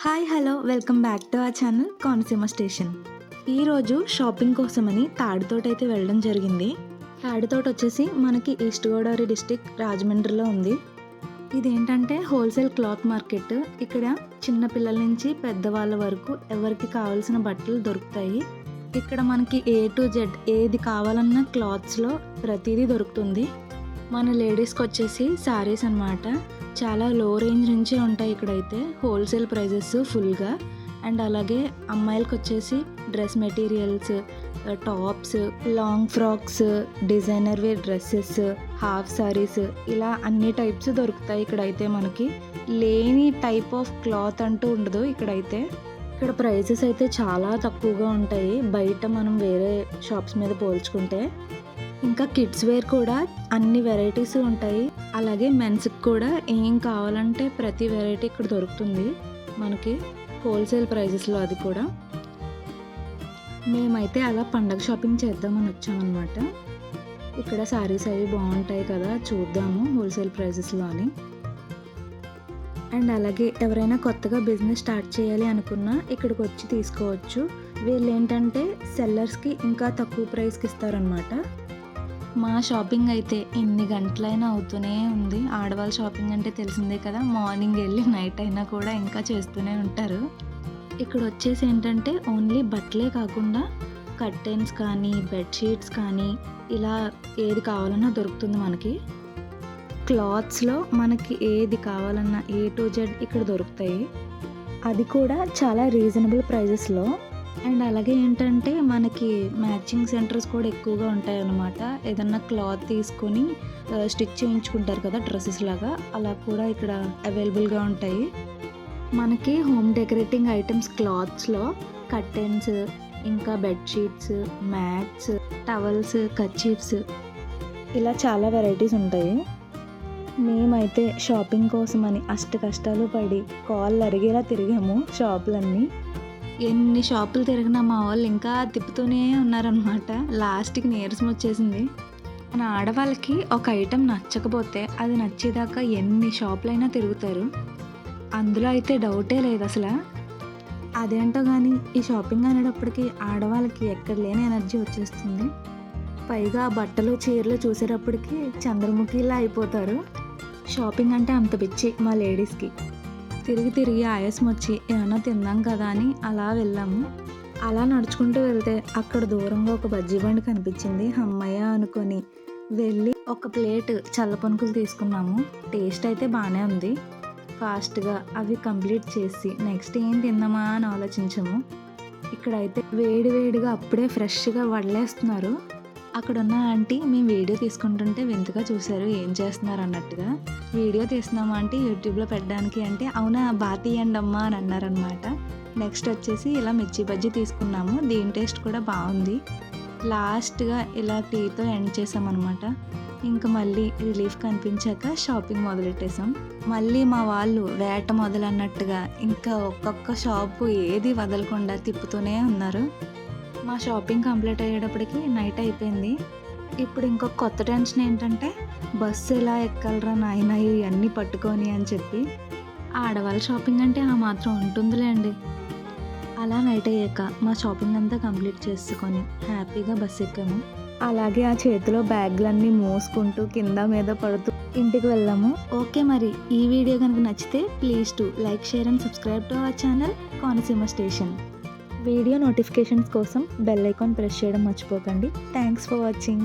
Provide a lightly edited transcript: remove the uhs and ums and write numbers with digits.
Hi hello welcome back to our channel Konaseema station. ఈరోజు shopping కోసమని తాడితోట అయితే వెళ్ళడం జరిగింది. తాడితోట వచ్చేసి మనకి ఈస్ట్ గోదావరి డిస్టిక్ రాజమండ్రిలో ఉంది. ఇదేంటంటే హోల్సేల్ క్లాత్ మార్కెట్. ఇక్కడ చిన్న పిల్లల నుంచి పెద్దవాళ్ళ వరకు ఎవరికి కావాల్సిన బట్టలు దొరుకుతాయి. ఇక్కడ మనకి ఏ టు జెడ్ ఏది కావాలన్నా క్లాత్స్లో ప్రతిదీ దొరుకుతుంది. మన లేడీస్కి వచ్చేసి శారీస్ అన్నమాట. చాలా లో రేంజ్ నుంచే ఉంటాయి ఇక్కడైతే, హోల్సేల్ ప్రైజెస్ ఫుల్గా. అండ్ అలాగే అమ్మాయిలకు వచ్చేసి dress materials, tops, long frocks, designer wear dresses, half saris, ఇలా అన్ని టైప్స్ దొరుకుతాయి ఇక్కడైతే. మనకి లేని టైప్ ఆఫ్ క్లాత్ అంటూ ఉండదు ఇక్కడైతే. ఇక్కడ ప్రైజెస్ అయితే చాలా తక్కువగా ఉంటాయి బయట మనం వేరే షాప్స్ మీద పోల్చుకుంటే. ఇంకా కిడ్స్ వేర్ కూడా అన్ని వెరైటీస్ ఉంటాయి. అలాగే మెన్స్కి కూడా ఏం కావాలంటే ప్రతి వెరైటీ ఇక్కడ దొరుకుతుంది మనకి హోల్సేల్ ప్రైజెస్లో. అది కూడా మేమైతే అలా పండగ షాపింగ్ చేద్దామని వచ్చామన్నమాట. ఇక్కడ శారీస్ అవి బాగుంటాయి కదా, చూద్దాము హోల్సేల్ ప్రైజెస్లో అని. అండ్ అలాగే ఎవరైనా కొత్తగా బిజినెస్ స్టార్ట్ చేయాలి అనుకున్నా ఇక్కడికి వచ్చి తీసుకోవచ్చు. వీళ్ళు ఏంటంటే సెల్లర్స్కి ఇంకా తక్కువ ప్రైస్కి ఇస్తారనమాట. మా షాపింగ్ అయితే ఎన్ని గంటలైనా అవుతూనే ఉంది. ఆడవాళ్ళ షాపింగ్ అంటే తెలిసిందే కదా, మార్నింగ్ వెళ్ళి నైట్ అయినా కూడా ఇంకా చేస్తూనే ఉంటారు. ఇక్కడ వచ్చేసి ఏంటంటే ఓన్లీ బట్టలే కాకుండా కర్టెన్స్ కానీ బెడ్షీట్స్ కానీ ఇలా ఏది కావాలన్నా దొరుకుతుంది మనకి. క్లాత్స్లో మనకి ఏది కావాలన్నా ఏ టు జెడ్ ఇక్కడ దొరుకుతాయి. అది కూడా చాలా రీజనబుల్ ప్రైజెస్లో. అండ్ అలాగే ఏంటంటే మనకి మ్యాచింగ్ సెంటర్స్ కూడా ఎక్కువగా ఉంటాయి అన్నమాట. ఏదన్నా క్లాత్ తీసుకొని స్టిచ్ చేయించుకుంటారు కదా డ్రెస్సెస్ లాగా, అలా కూడా ఇక్కడ అవైలబుల్గా ఉంటాయి. మనకి హోమ్ డెకరేటింగ్ ఐటమ్స్ క్లాత్స్లో కర్టెన్స్, ఇంకా బెడ్షీట్స్, మ్యాట్స్, టవల్స్, కర్చీఫ్స్, ఇలా చాలా వెరైటీస్ ఉంటాయి. మేమైతే షాపింగ్ కోసమని అష్ట కష్టాలు పడి కాళ్ళు అరిగేలా తిరిగాము షాపులన్నీ. ఎన్ని షాపులు తిరిగినా మా వాళ్ళు ఇంకా తిప్పుతూనే ఉన్నారనమాట. లాస్ట్కి నీరసం వచ్చేసింది. మన ఆడవాళ్ళకి ఒక ఐటెం నచ్చకపోతే అది నచ్చేదాకా ఎన్ని షాపులైనా తిరుగుతారు, అందులో అయితే డౌటే లేదు అసలు. అదేంటో కానీ ఈ షాపింగ్ అనేటప్పటికి ఆడవాళ్ళకి ఎక్కడ లేని ఎనర్జీ వచ్చేస్తుంది. పైగా బట్టలు చీరలు చూసేటప్పటికి చంద్రముఖిలా అయిపోతారు. షాపింగ్ అంటే అంత పిచ్చి మా లేడీస్కి. తిరిగి తిరిగి ఆయాసం వచ్చి ఏమన్నా తిందాం కదా అని అలా వెళ్ళాము. అలా నడుచుకుంటూ వెళ్తే అక్కడ దూరంగా ఒక బజ్జీ బండి కనిపించింది. అమ్మయ్య అనుకొని వెళ్ళి ఒక ప్లేట్ చల్లపనుకులు తీసుకున్నాము. టేస్ట్ అయితే బాగానే ఉంది. ఫాస్ట్గా అవి కంప్లీట్ చేసి నెక్స్ట్ ఏం తిందామా అని ఆలోచించాము. ఇక్కడైతే వేడి వేడిగా అప్పుడే ఫ్రెష్గా వడలేస్తున్నారు. అక్కడ ఉన్న ఆంటీ మేము వీడియో తీసుకుంటుంటే వింతగా చూశారు, ఏం చేస్తున్నారు అన్నట్టుగా. వీడియో తీస్తున్నామా అంటే యూట్యూబ్లో పెట్టడానికి అంటే, అవునా బాగా తీయండి అమ్మా అని అన్నారనమాట. నెక్స్ట్ వచ్చేసి ఇలా మిర్చి బజ్జీ తీసుకున్నాము. దీని టేస్ట్ కూడా బాగుంది. లాస్ట్గా ఇలా టీతో ఎండ్ చేసామన్నమాట. ఇంకా మళ్ళీ రిలీఫ్ కనిపించాక షాపింగ్ మొదలెట్టేసాం. మళ్ళీ మా వాళ్ళు వేట మొదలన్నట్టుగా ఇంకా ఒక్కొక్క షాపు ఏది వదలకుండా తిప్పుతూనే ఉన్నారు. మా షాపింగ్ కంప్లీట్ అయ్యేటప్పటికి నైట్ అయిపోయింది. ఇప్పుడు ఇంకొక కొత్త టెన్షన్ ఏంటంటే బస్సు ఎలా ఎక్కాలరా నాయన ఇవన్నీ పట్టుకొని అని చెప్పి. ఆడవాళ్ళ షాపింగ్ అంటే ఆ మాత్రం ఉంటుందిలేండి. అలా నైట్ అయ్యాక మా షాపింగ్ అంతా కంప్లీట్ చేసుకొని హ్యాపీగా బస్సు ఎక్కాము. అలాగే ఆ చేతిలో బ్యాగ్లన్నీ మోసుకుంటూ కింద మీద పడుతూ ఇంటికి వెళ్ళాము. ఓకే, మరి ఈ వీడియో కనుక నచ్చితే please to like, share and subscribe to our channel Konaseema station. Video notifications కోసం బెల్ ఐకాన్ ప్రెస్ చేయడం మర్చిపోకండి. Thanks for watching.